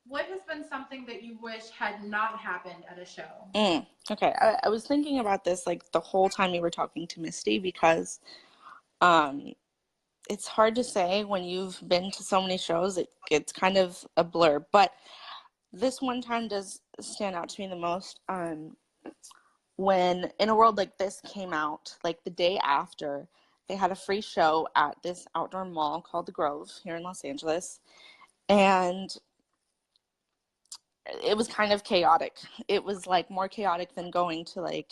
What has been something that you wish had not happened at a show? Okay, I was thinking about this like the whole time you were talking to Misty because um, it's hard to say when you've been to so many shows. It's kind of a blur, but this one time does stand out to me the most. When In a World Like This came out, like the day after, they had a free show at this outdoor mall called The Grove here in Los Angeles, and it was kind of chaotic. It was like more chaotic than going to like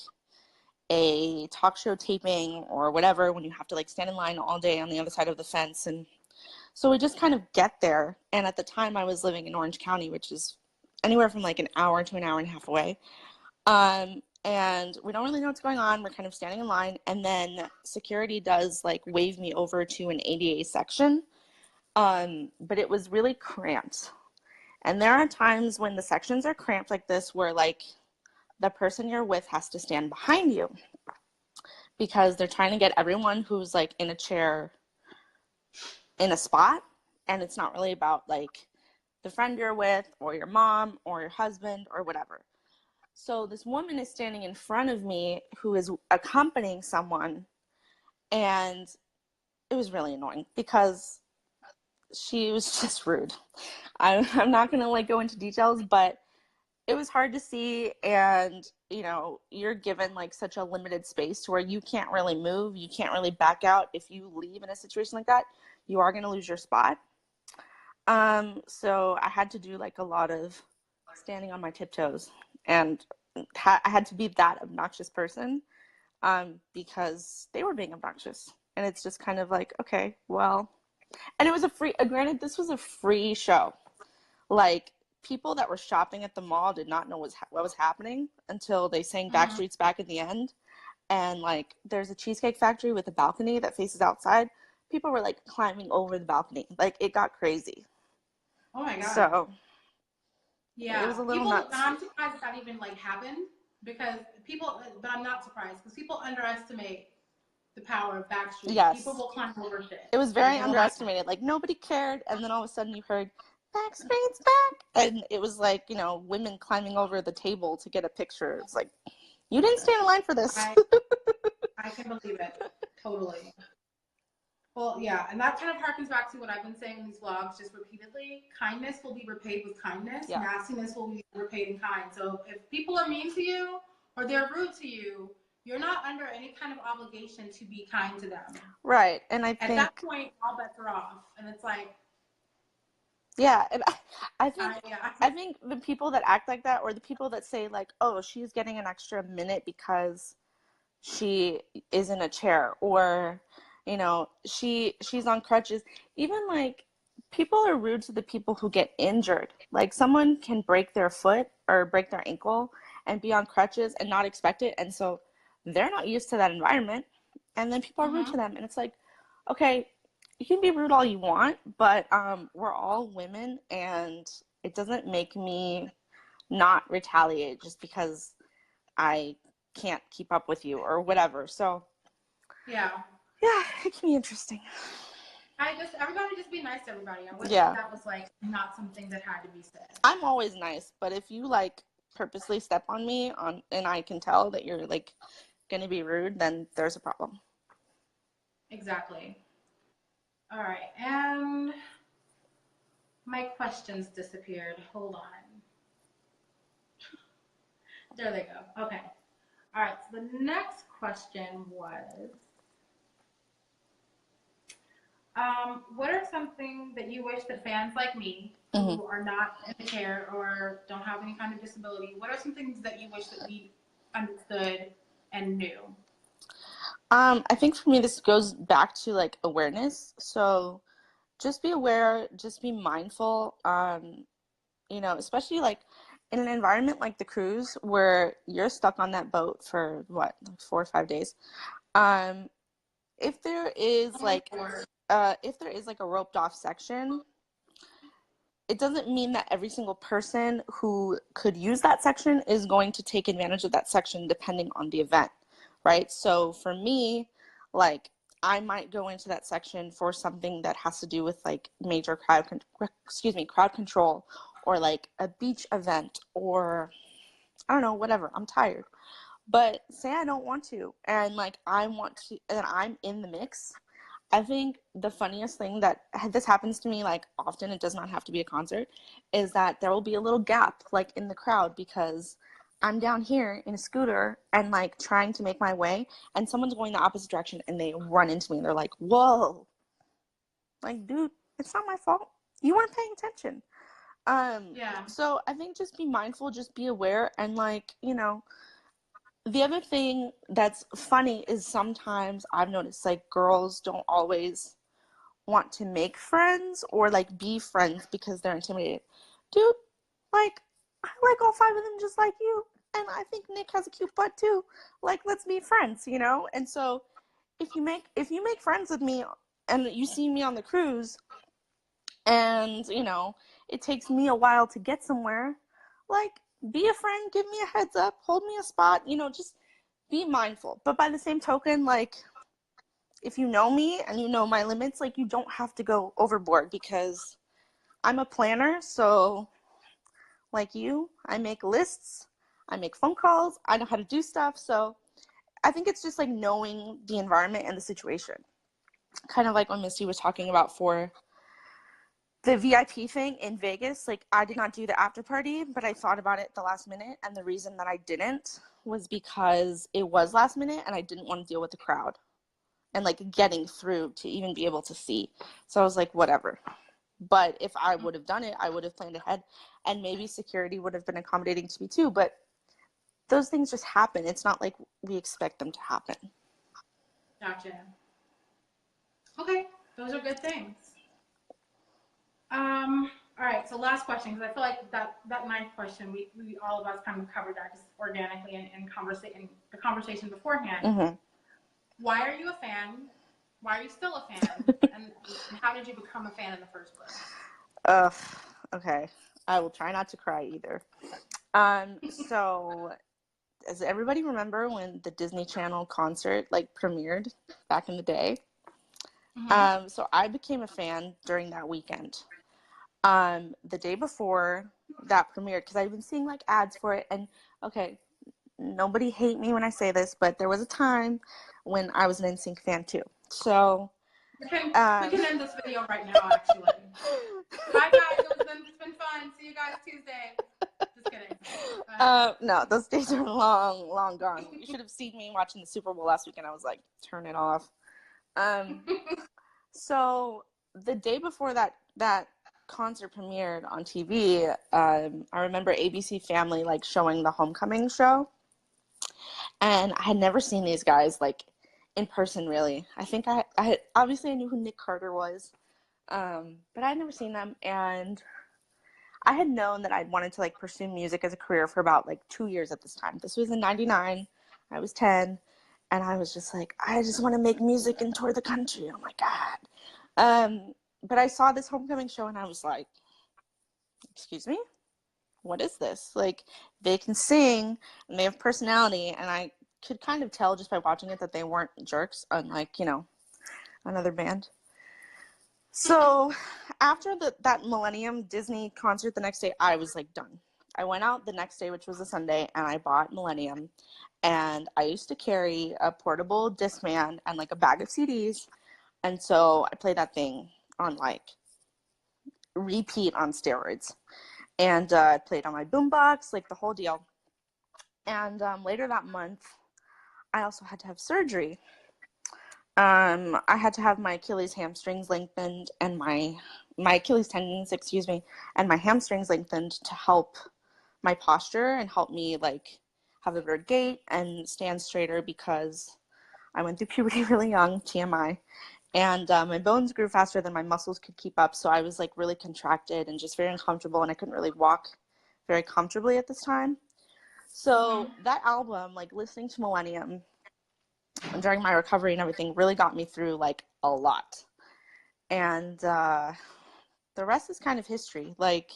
a talk show taping or whatever when you have to like stand in line all day on the other side of the fence. And so we just kind of get there. And at the time I was living in Orange County, which is anywhere from like an hour to an hour and a half away. And we don't really know what's going on. We're kind of standing in line, and then security does like wave me over to an ADA section. But it was really cramped. And there are times when the sections are cramped like this where like the person you're with has to stand behind you because they're trying to get everyone who's like in a chair in a spot, and it's not really about like the friend you're with or your mom or your husband or whatever. So this woman is standing in front of me who is accompanying someone, and it was really annoying because she was just rude. I'm not gonna like go into details, but it was hard to see, and you know, you're given like such a limited space to where you can't really move, you can't really back out. If you leave in a situation like that, you are going to lose your spot. So I had to do like a lot of standing on my tiptoes, and I had to be that obnoxious person because they were being obnoxious, and it's just kind of like, okay, well. And it was a free, granted this was a free show. Like, people that were shopping at the mall did not know what was happening until they sang Mm-hmm. Backstreet's Back at the end. And like, there's a cheesecake factory with a balcony that faces outside. People were like climbing over the balcony. Like, it got crazy. Oh my God. So it Yeah. was a little People, and nuts. I'm surprised that that even like happened because people, but I'm not surprised because people underestimate the power of Backstreet. People Yes, will climb over shit. it was Like very it will happen. underestimated. Like, nobody cared, and then all of a sudden you heard Backstreet's back, and it was like, you know, women climbing over the table to get a picture. It's like, you didn't stand in line for this. I I can believe it. Totally. Well, yeah, and that kind of harkens back to what I've been saying in these vlogs just repeatedly. Kindness will be repaid with kindness. Yeah. Nastiness will be repaid in kind. So if people are mean to you or they're rude to you, you're not under any kind of obligation to be kind to them. Right. And I At that think, point, all bets are off, and it's like, yeah, and I think yeah, I think the people that act like that, or the people that say like, "Oh, she's getting an extra minute because she is in a chair," or you know, she's on crutches. Even like, people are rude to the people who get injured. Like, someone can break their foot or break their ankle and be on crutches and not expect it, and so they're not used to that environment, and then people are rude to mm-hmm. them, and it's like, okay, you can be rude all you want, but we're all women, and it doesn't make me not retaliate just because I can't keep up with you or whatever. So Yeah. yeah, it can be interesting. Everybody just be nice to everybody. I wish that Yeah, that was like not something that had to be said. I'm always nice, but if you like purposely step on me on and I can tell that you're like gonna be rude, then there's a problem. Exactly. All right, and my questions disappeared. Hold on. There they go. Okay. All right. So the next question was, what are something that you wish that fans like me, Hmm. who are not in the chair or don't have any kind of disability, what are some things that you wish that we understood and knew? I think for me this goes back to like awareness. So just be aware, just be mindful. You know, especially like in an environment like the cruise where you're stuck on that boat for what, like 4 or 5 days. Um, if there is Oh, like if there is like a roped off section, it doesn't mean that every single person who could use that section is going to take advantage of that section depending on the event, right? So for me, like, I might go into that section for something that has to do with like major crowd control, or like a beach event, or I don't know, whatever. I'm tired. But say I don't want to, and like I want to, and I'm in the mix. I think the funniest thing that this happens to me like often, it does not have to be a concert, is that there will be a little gap like in the crowd because I'm down here in a scooter and like trying to make my way, and someone's going the opposite direction and they run into me and they're like, "Whoa." Like, dude, it's not my fault. You weren't paying attention. Yeah. So I think just be mindful, just be aware, and like, the other thing that's funny is sometimes I've noticed like girls don't always want to make friends or like be friends because they're intimidated. Dude, like I like all five of them just like you, and I think Nick has a cute butt too. Like let's be friends, And so if you make friends with me and you see me on the cruise and it takes me a while to get somewhere, like be a friend, give me a heads up, hold me a spot, just be mindful. But by the same token, like if you know me and you know my limits, like you don't have to go overboard because I'm a planner. So like you, I make lists, I make phone calls, I know how to do stuff. So I think it's just like knowing the environment and the situation. Kind of like when Misty was talking about for the VIP thing in Vegas, like I did not do the after party, but I thought about it the last minute. And the reason that I didn't was because it was last minute and I didn't want to deal with the crowd and like getting through to even be able to see. So I was like, whatever. But if I would have done it, I would have planned ahead, and maybe security would have been accommodating to me too. But those things just happen. It's not like we expect them to happen. Gotcha. Okay, those are good things. All right, so last question, because I feel like that ninth question, we all of us kind of covered that just organically in the conversation beforehand. Mm-hmm. Why are you a fan? Why are you still a fan? And how did you become a fan in the first place? Okay. I will try not to cry either. So does everybody remember when the Disney Channel concert like premiered back in the day? Mm-hmm. So I became a fan during that weekend. The day before that premiered, because I've been seeing like ads for it, and okay, nobody hate me when I say this, but there was a time when I was an NSYNC fan too. So we can end this video right now, actually. Bye guys, it's been fun. See you guys Tuesday. Just kidding. No, those days are long gone. You should have seen me watching the Super Bowl last weekend. I was like, turn it off. So the day before that concert premiered on TV, I remember ABC Family like showing the homecoming show, and I had never seen these guys like in person really. I think I obviously I knew who Nick Carter was, but I had never seen them, and I had known that I'd wanted to like pursue music as a career for about like 2 years at this time. This was in '99. I was 10, and I was just like, I just want to make music and tour the country. Oh my God. But I saw this homecoming show and I was like, excuse me? What is this? Like, they can sing and they have personality, and I could kind of tell just by watching it that they weren't jerks, unlike, another band. So after that Millennium Disney concert the next day, I was like done. I went out the next day, which was a Sunday, and I bought Millennium. And I used to carry a portable Discman and like a bag of CDs. And so I played that thing on like repeat on steroids. And I played on my boombox, like the whole deal. And later that month, I also had to have surgery. I had to have my Achilles hamstrings lengthened and my Achilles tendons, excuse me, and my hamstrings lengthened to help my posture and help me like have a better gait and stand straighter, because I went through puberty really young, TMI, and my bones grew faster than my muscles could keep up. So I was like really contracted and just very uncomfortable, and I couldn't really walk very comfortably at this time. So that album, like listening to Millennium during my recovery and everything, really got me through like a lot. And the rest is kind of history. Like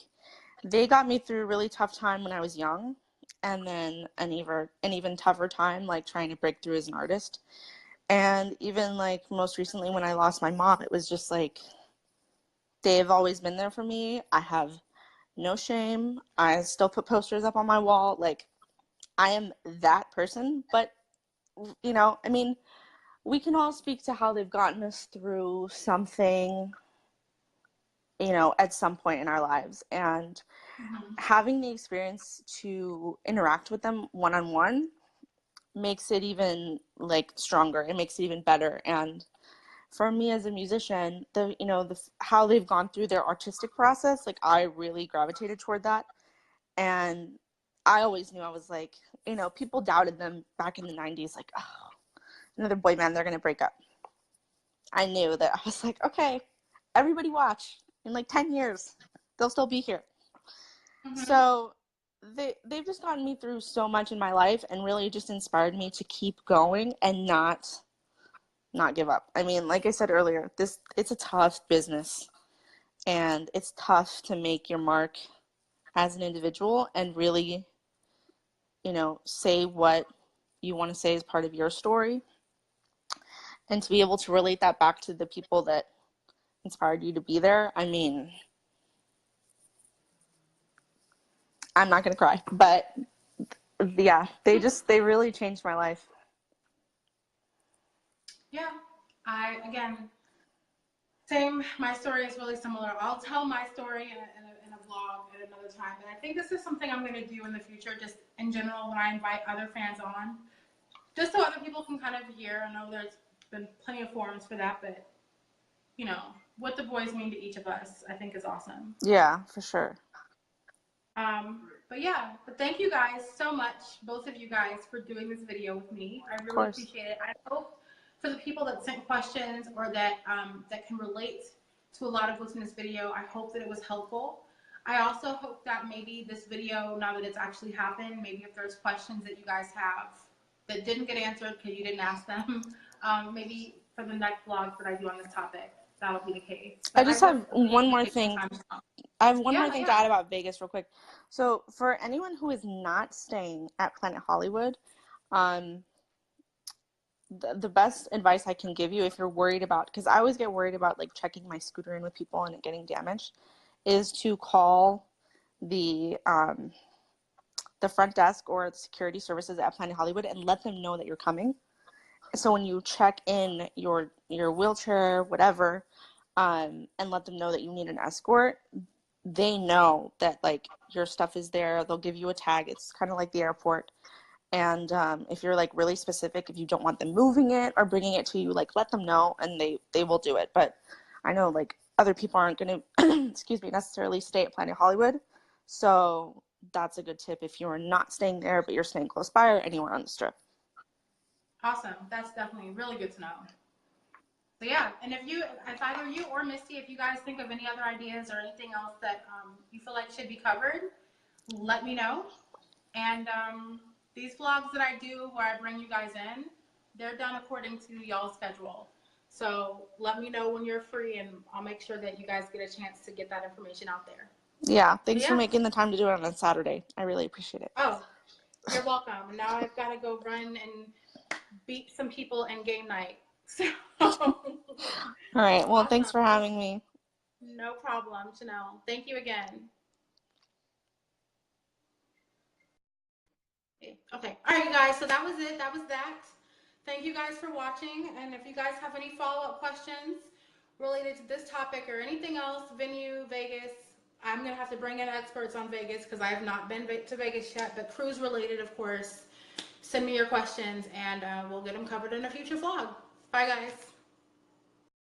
they got me through a really tough time when I was young, and then an even tougher time like trying to break through as an artist. And even like most recently when I lost my mom, it was just like they've always been there for me. I have no shame. I still put posters up on my wall. Like, I am that person. But, you know, I mean, we can all speak to how they've gotten us through something, you know, at some point in our lives. And Mhm. having the experience to interact with them one-on-one makes it even like stronger. It makes it even better. And for me as a musician, the you know the how they've gone through their artistic process, like I really gravitated toward that. And I always knew, I was like, you know, people doubted them back in the 90s, like, oh, another boy band, they're gonna break up. I knew that. I was like, okay, everybody watch. In like 10 years, they'll still be here. Mhm. So they've just gotten me through so much in my life and really just inspired me to keep going and not give up. I mean, like I said earlier, it's a tough business, and it's tough to make your mark as an individual and really, you know, say what you want to say as part of your story, and to be able to relate that back to the people that inspired you to be there. I mean, I'm not going to cry, but yeah, they really changed my life. Yeah. Again, same. My story is really similar. I'll tell my story in a vlog at another time. And I think this is something I'm going to do in the future, just in general, when I invite other fans on, just so other people can kind of hear. I know there's been plenty of forums for that, but you know, what the boys mean to each of us, I think is awesome. Yeah, for sure. But yeah, but thank you guys so much, both of you guys, for doing this video with me. I Of really course. appreciate it. I hope for the people that sent questions or that can relate to a lot of what's in this video, I hope that it was helpful. I also hope that maybe this video, now that it's actually happened, maybe if there's questions that you guys have that didn't get answered because you didn't ask them, maybe for the next vlogs that I do on this topic, that'll be the case. I But I just really have one appreciate you more taking the thing. time to talk. I have one more Yeah, thing to yeah. add about Vegas real quick. So for anyone who is not staying at Planet Hollywood, um, the best advice I can give you if you're worried about, because I always get worried about like checking my scooter in with people and it getting damaged, is to call the um, the front desk or the security services at Planet Hollywood and let them know that you're coming. So when you check in your wheelchair, whatever, and let them know that you need an escort, they know that like your stuff is there. They'll give you a tag. It's kind of like the airport. And if you're like really specific, if you don't want them moving it or bringing it to you, like let them know and they will do it. But I know like other people aren't going to, excuse me, necessarily stay at Planet Hollywood. So that's a good tip if you're not staying there, but you're staying close by or anywhere on the strip. Awesome. That's definitely really good to know. So yeah, and if either you or Misty, if you guys think of any other ideas or anything else that you feel like should be covered, let me know. And these vlogs that I do where I bring you guys in, they're done according to y'all's schedule. So let me know when you're free, and I'll make sure that you guys get a chance to get that information out there. Yeah, But thanks for yeah. making the time to do it on a Saturday. I really appreciate it. Oh, you're welcome. Now I've got to go run and beat some people in game night. So All right. Well, thanks awesome. for having me. No problem, Chanel. Thank you again. Okay. All right, you guys. So that was it. That was that. Thank you guys for watching. And if you guys have any follow-up questions related to this topic or anything else, venue, Vegas, I'm going to have to bring in experts on Vegas because I have not been to Vegas yet, but cruise related, of course. Send me your questions and we'll get them covered in a future vlog. Bye, guys.